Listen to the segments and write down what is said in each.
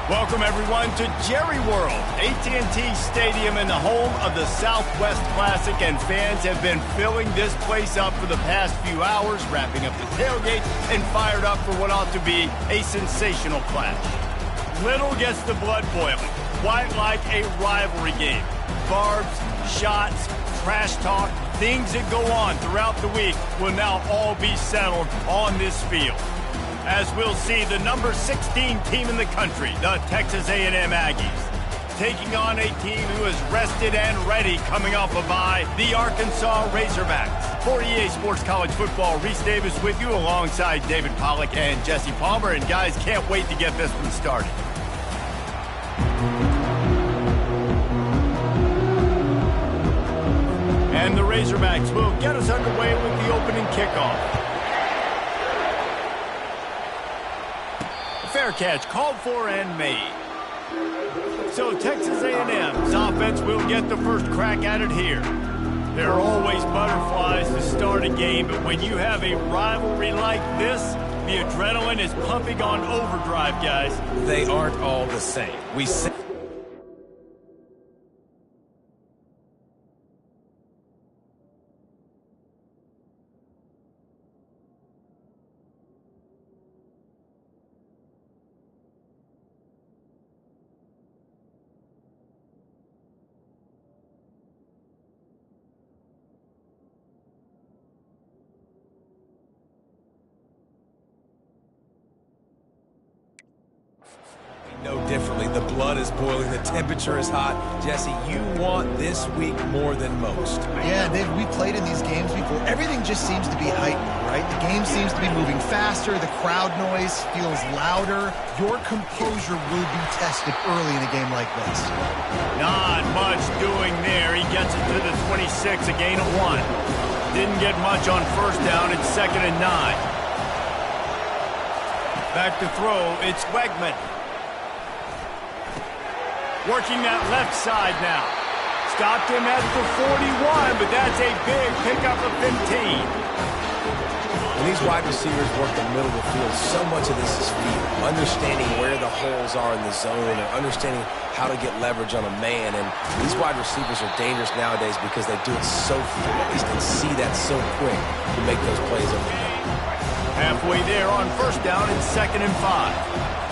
Welcome, everyone, to Jerry World, AT&T Stadium and the home of the Southwest Classic, and fans have been filling this place up for the past few hours, wrapping up the tailgate and fired up for what ought to be a sensational clash. Little gets the blood boiling, quite like a rivalry game. Barbs, shots, trash talk, things that go on throughout the week will now all be settled on this field. As we'll see, the number 16 team in the country, the Texas A&M Aggies, taking on a team who is rested and ready coming off a bye, the Arkansas Razorbacks. For EA Sports College Football, Reese Davis with you alongside David Pollack and Jesse Palmer. And guys, can't wait to get this one started. And the Razorbacks will get us underway with the opening kickoff. Fair catch, called for and made. So Texas A&M's offense will get the first crack at it here. There are always butterflies to start a game, but when you have a rivalry like this, the adrenaline is pumping on overdrive, guys. They aren't all the same. No differently. The blood is boiling. The temperature is hot. Jesse, you want this week more than most. Yeah, Dave, we played in these games before. Everything just seems to be heightened, right? The game seems to be moving faster. The crowd noise feels louder. Your composure will be tested early in a game like this. Not much doing there. He gets it to the 26, a gain of 1. Didn't get much on first down. It's 2nd and 9. Back to throw. It's Wegman. Working that left side now. Stopped him at the 41, but that's a big pickup of 15. When these wide receivers work the middle of the field, so much of this is feel. Understanding where the holes are in the zone and understanding how to get leverage on a man. And these wide receivers are dangerous nowadays because they do it so fast and see that so quick to make those plays over the middle. Halfway there on first down, it's 2nd and 5.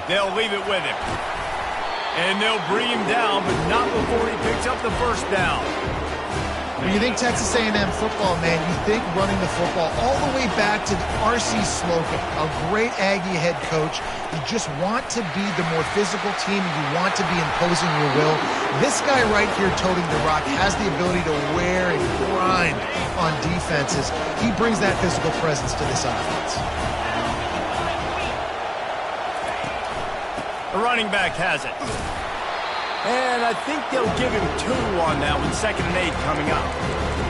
They'll leave it with him. And they'll bring him down, but not before he picks up the first down. When you think Texas A&M football, man, you think running the football all the way back to R.C. Slocum, a great Aggie head coach. You just want to be the more physical team. You want to be imposing your will. This guy right here toting the rock has the ability to wear and grind on defenses. He brings that physical presence to this offense. The running back has it. And I think they'll give him 2 on that one. 2nd and 8 coming up.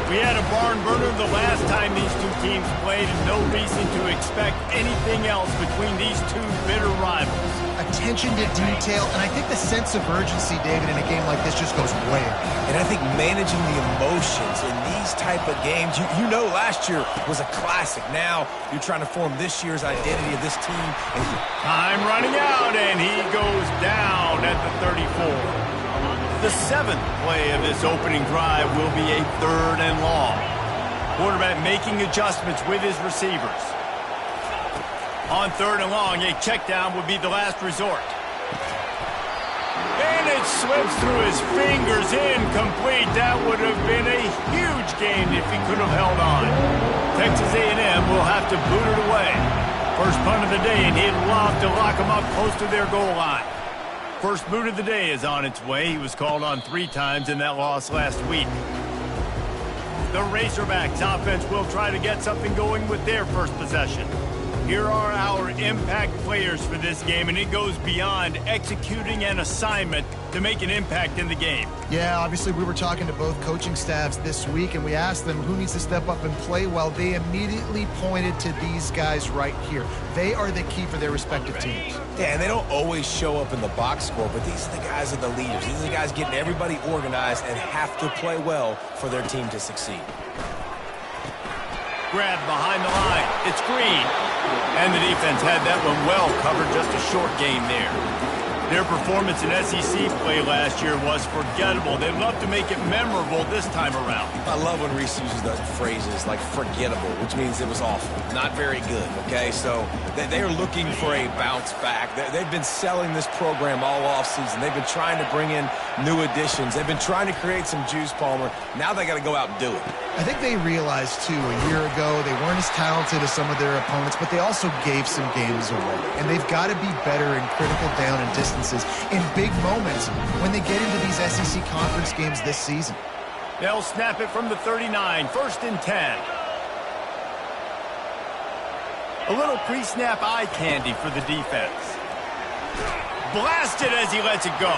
We had a barn burner the last time these two teams played, and no reason to expect anything else between these two bitter rivals. Attention to detail, and I think the sense of urgency, David, in a game like this just goes way up. And I think managing the emotions in these type of games, you know last year was a classic. Now you're trying to form this year's identity of this team. Time running out, and he goes down at the 34. The 7th play of this opening drive will be a 3rd and long. Quarterback making adjustments with his receivers. On 3rd and long, a check down would be the last resort. And it slips through his fingers, incomplete. That would have been a huge gain if he could have held on. Texas A&M will have to boot it away. First punt of the day, and he'd love to lock them up close to their goal line. First boot of the day is on its way. He was called on 3 times in that loss last week. The Razorbacks offense will try to get something going with their first possession. Here are our impact players for this game, and it goes beyond executing an assignment to make an impact in the game. Yeah, obviously we were talking to both coaching staffs this week, and we asked them who needs to step up and play well. They immediately pointed to these guys right here. They are the key for their respective teams. Yeah, and they don't always show up in the box score, but these are the guys that are the leaders. These are the guys getting everybody organized and have to play well for their team to succeed. Grab behind the line. It's Green. And the defense had that one well covered. Just a short game there. Their performance in SEC play last year was forgettable. They'd love to make it memorable this time around. I love when Reese uses the phrases like forgettable, which means it was awful, not very good, okay? So they are looking for a bounce back. They've been selling this program all offseason. They've been trying to bring in new additions. They've been trying to create some juice, Palmer. Now they got to go out and do it. I think they realized, too, a year ago they weren't as talented as some of their opponents, but they also gave some games away. And they've got to be better in critical down and distances in big moments when they get into these SEC conference games this season. They'll snap it from the 39, 1st and 10. A little pre-snap eye candy for the defense. Blasted as he lets it go.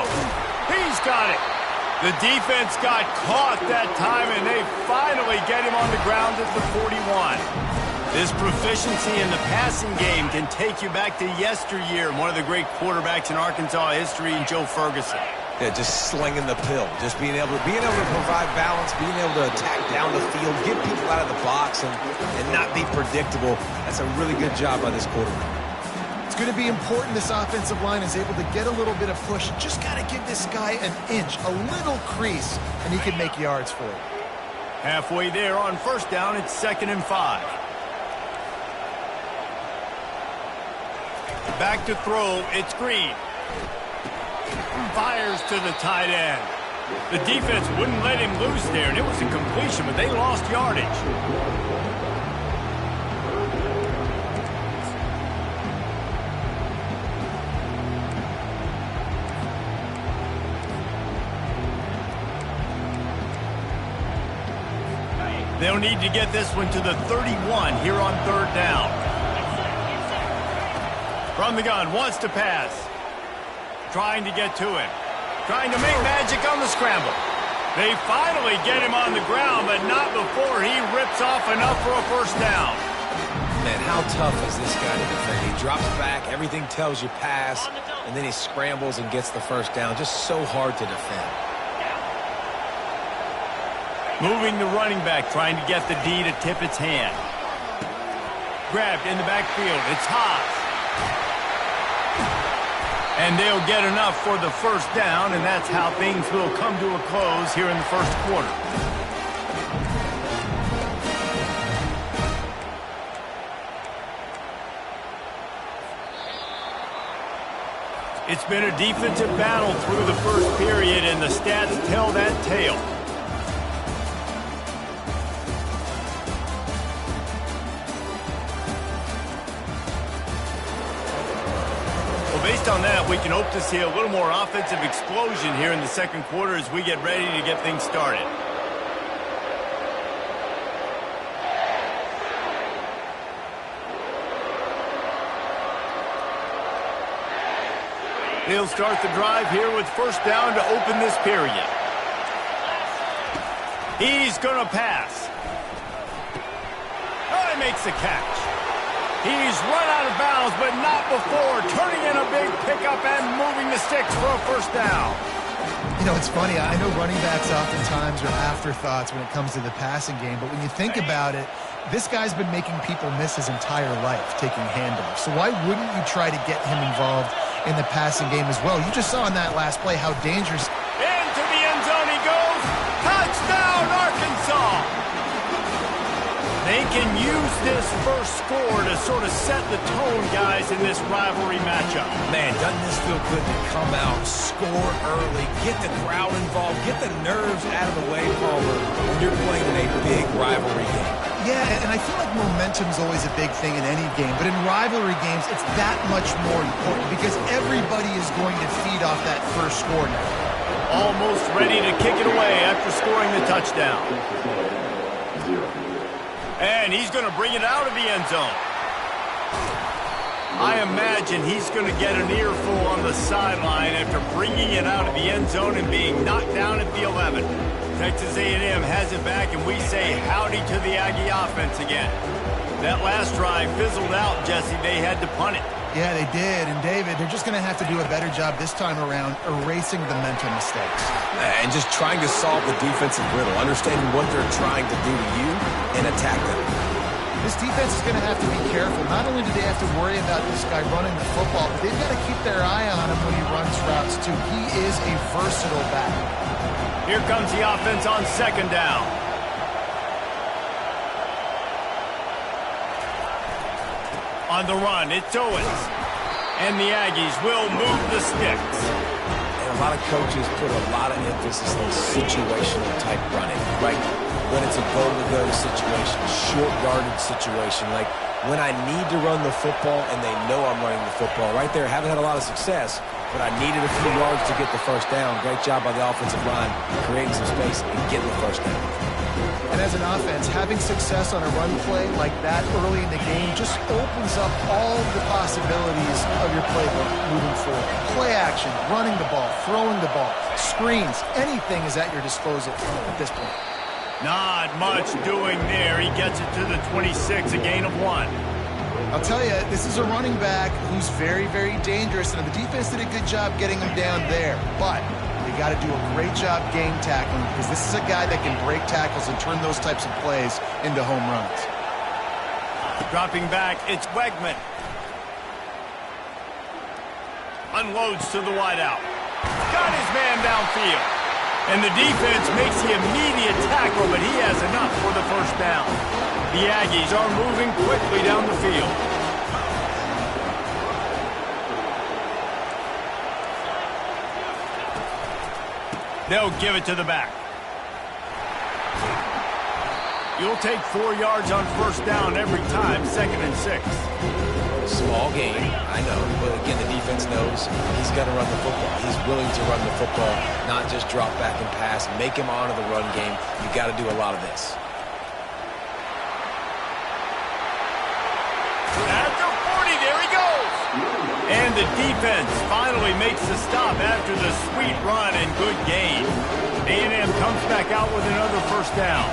He's got it. The defense got caught that time, and they finally get him on the ground at the 41. This proficiency in the passing game can take you back to yesteryear, one of the great quarterbacks in Arkansas history, Joe Ferguson. Yeah, just slinging the pill, just being able to provide balance, being able to attack down the field, get people out of the box, and not be predictable. That's a really good job by this quarterback. It's going to be important this offensive line is able to get a little bit of push. Just got to give this guy an inch, a little crease, and he can make yards for it. Halfway there on 1st down, it's 2nd and 5. Back to throw, it's Green. Fires to the tight end. The defense wouldn't let him loose there, and it was a completion, but they lost yardage. They'll need to get this one to the 31 here on 3rd down. From the gun, wants to pass. Trying to get to him. Trying to make magic on the scramble. They finally get him on the ground, but not before he rips off enough for a 1st down. Man, how tough is this guy to defend? He drops back, everything tells you pass, and then he scrambles and gets the 1st down. Just so hard to defend. Moving the running back, trying to get the D to tip its hand. Grabbed in the backfield. It's Haas. And they'll get enough for the 1st down, and that's how things will come to a close here in the 1st quarter. It's been a defensive battle through the 1st period, and the stats tell that tale. Based on that, we can hope to see a little more offensive explosion here in the 2nd quarter as we get ready to get things started. They'll start the drive here with 1st down to open this period. He's going to pass. Oh, he makes the catch. He's run out of bounds, but not before turning in a big pickup and moving the sticks for a 1st down. You know, it's funny. I know running backs oftentimes are afterthoughts when it comes to the passing game, but when you think about it, this guy's been making people miss his entire life taking handoffs. So why wouldn't you try to get him involved in the passing game as well? You just saw in that last play how dangerous. Into the end zone he goes. Touchdown, Arkansas! They can use this 1st score to sort of set the tone, guys, in this rivalry matchup. Man, doesn't this feel good to come out, score early, get the crowd involved, get the nerves out of the way, Palmer, when you're playing in a big rivalry game. Yeah, and I feel like momentum's always a big thing in any game, but in rivalry games, it's that much more important because everybody is going to feed off that 1st score now. Almost ready to kick it away after scoring the touchdown. And he's going to bring it out of the end zone. I imagine he's going to get an earful on the sideline after bringing it out of the end zone and being knocked down at the 11. Texas A&M has it back, and we say howdy to the Aggie offense again. That last drive fizzled out, Jesse. They had to punt it. Yeah, they did. And, David, they're just going to have to do a better job this time around erasing the mental mistakes. And just trying to solve the defensive riddle, understanding what they're trying to do to you and attack them. This defense is going to have to be careful. Not only do they have to worry about this guy running the football, but they've got to keep their eye on him when he runs routes, too. He is a versatile back. Here comes the offense on second down. On the run, it's Owens. And the Aggies will move the sticks. And a lot of coaches put a lot of emphasis on situational type running, right? When it's a goal-to-go situation, short yardage situation, like when I need to run the football and they know I'm running the football. Right there, haven't had a lot of success, but I needed a few yards to get the first down. Great job by the offensive line, creating some space and getting the first down. And as an offense, having success on a run play like that early in the game just opens up all the possibilities of your playbook moving forward. Play action, running the ball, throwing the ball, screens, anything is at your disposal at this point. Not much doing there. He gets it to the 26, a gain of 1. I'll tell you, this is a running back who's very, very dangerous, and the defense did a good job getting him down there. But they got to do a great job game tackling because this is a guy that can break tackles and turn those types of plays into home runs. Dropping back, it's Wegman. Unloads to the wideout. Got his man downfield. And the defense makes the immediate tackle, but he has enough for the first down. The Aggies are moving quickly down the field. They'll give it to the back. You'll take 4 yards on first down every time, 2nd and 6. Small game, I know, but again, the defense knows he's going to run the football. He's willing to run the football, not just drop back and pass, make him honor the run game. You got to do a lot of this. At the 40, there he goes. And the defense finally makes the stop after the sweet run and good gain. A&M comes back out with another first down.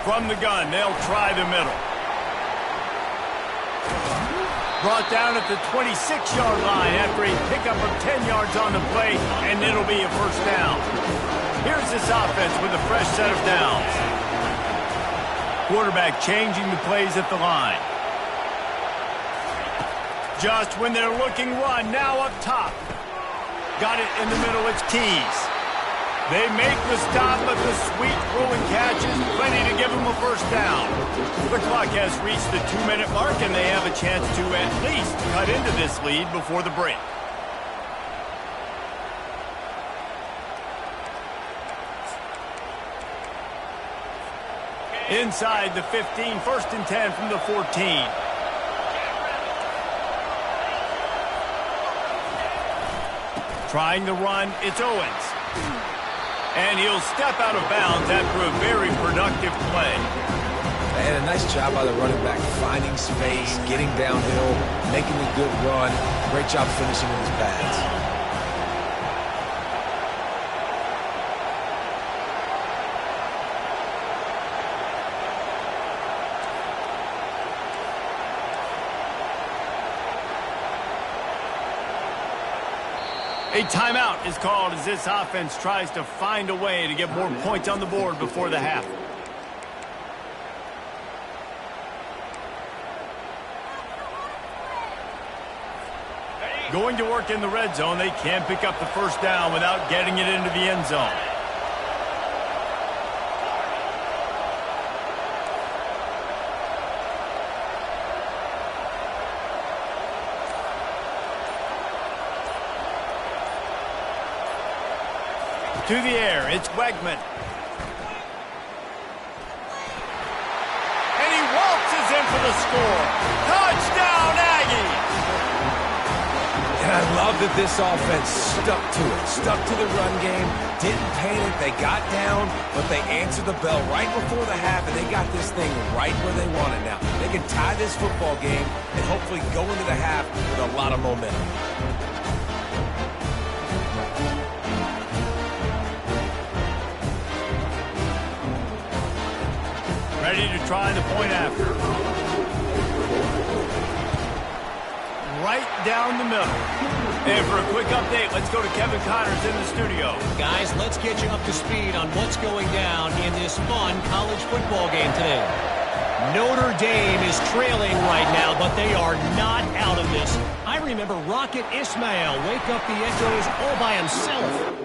From the gun, they'll try the middle. Brought down at the 26-yard line after a pickup of 10 yards on the play, and it'll be a first down. Here's this offense with a fresh set of downs. Quarterback changing the plays at the line. Just when they're looking run, now up top. Got it in the middle, it's Keys. They make the stop, but the sweet throwing catch is plenty to give them a first down. The clock has reached the 2-minute mark, and they have a chance to at least cut into this lead before the break. Inside the 15, 1st and 10 from the 14. Trying the run, it's Owens. And he'll step out of bounds after a very productive play. And a nice job by the running back, finding space, getting downhill, making a good run. Great job finishing with his pads. A timeout is called as this offense tries to find a way to get more points on the board before the half. Going to work in the red zone, they can't pick up the first down without getting it into the end zone. To the air, it's Wegman. And he waltzes in for the score. Touchdown, Aggies! And I love that this offense stuck to it, stuck to the run game, didn't panic, they got down, but they answered the bell right before the half, and they got this thing right where they want it now. They can tie this football game and hopefully go into the half with a lot of momentum. Ready to try the point after. right down the middle. And for a quick update, let's go to Kevin Connors in the studio. Guys, let's get you up to speed on what's going down in this fun college football game today. Notre Dame is trailing right now, but they are not out of this. I remember Rocket Ismail wake up the echoes all by himself.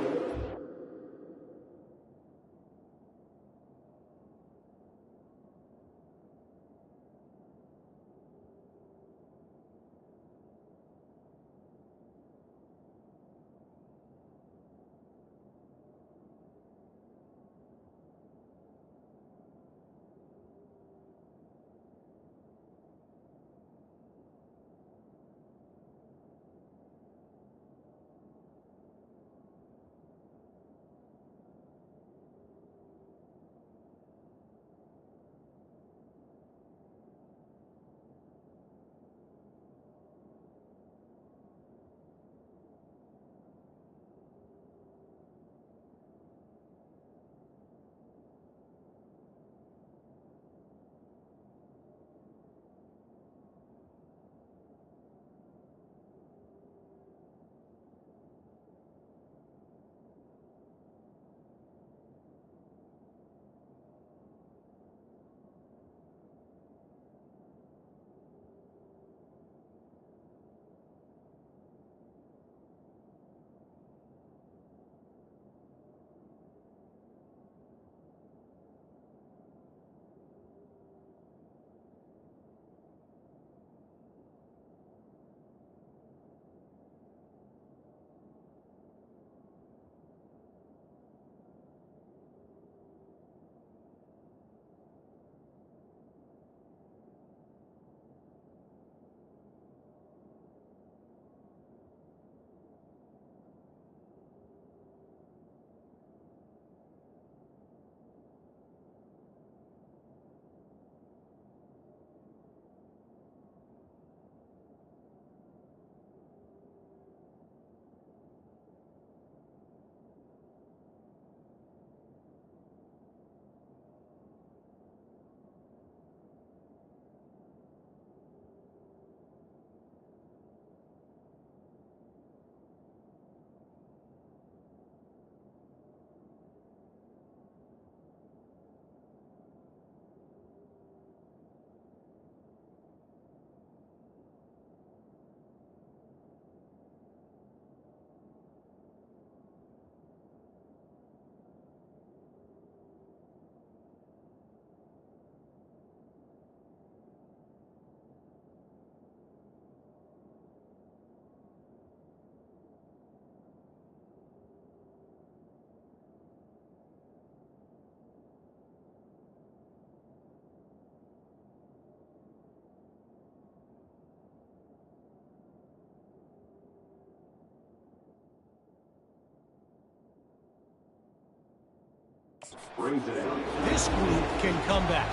This group can come back.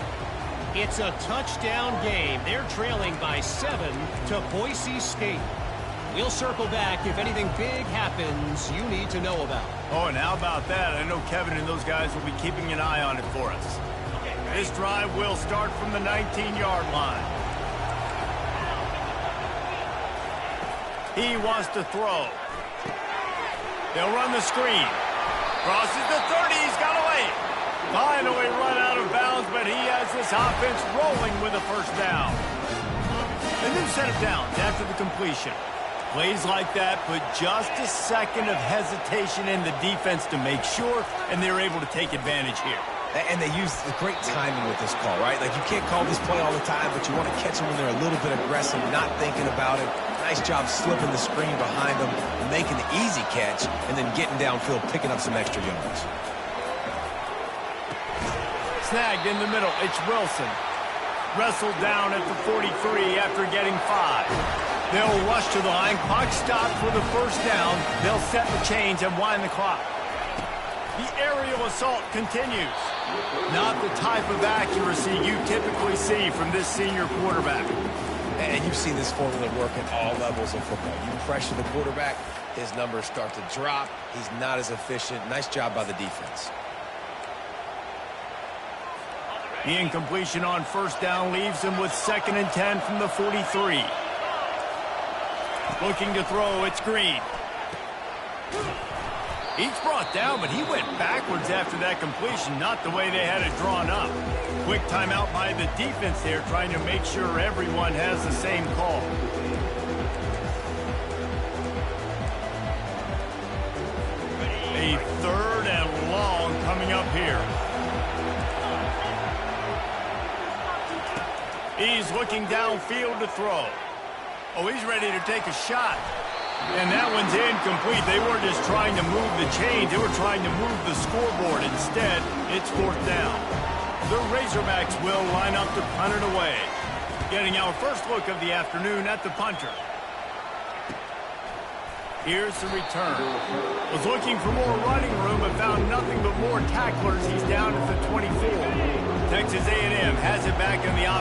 It's a touchdown game. They're trailing by 7 to Boise State. We'll circle back if anything big happens you need to know about. Oh, and how about that? I know Kevin and those guys will be keeping an eye on it for us. This drive will start from the 19-yard line. He wants to throw. They'll run the screen. Crosses the 30. He's got away. Finally run out of bounds, but he has this offense rolling with a first down. A new set of downs after the completion. Plays like that put just a second of hesitation in the defense to make sure, and they're able to take advantage here. And they use the great timing with this call, right? Like, you can't call this play all the time, but you want to catch them when they're a little bit aggressive, not thinking about it. Nice job slipping the screen behind them, making the easy catch, and then getting downfield, picking up some extra yards. Snagged in the middle. It's Wilson. Wrestled down at the 43 after getting 5. They'll rush to the line. Clock stopped for the first down. They'll set the chains and wind the clock. The aerial assault continues. Not the type of accuracy you typically see from this senior quarterback. And you've seen this formula work at all levels of football. You pressure the quarterback, his numbers start to drop. He's not as efficient. Nice job by the defense. The incompletion on first down leaves him with 2nd and 10 from the 43. Looking to throw, it's Green. He's brought down, but he went backwards after that completion, not the way they had it drawn up. Quick timeout by the defense there, trying to make sure everyone has the same call. A 3rd and long coming up here. He's looking downfield to throw. Oh, he's ready to take a shot. And that one's incomplete. They weren't just trying to move the chains. They were trying to move the scoreboard. Instead, it's 4th down. The Razorbacks will line up to punt it away. Getting our first look of the afternoon at the punter. Here's the return. Was looking for more running room, but found nothing but more tacklers. He's down at the 24. Texas A&M has it back in the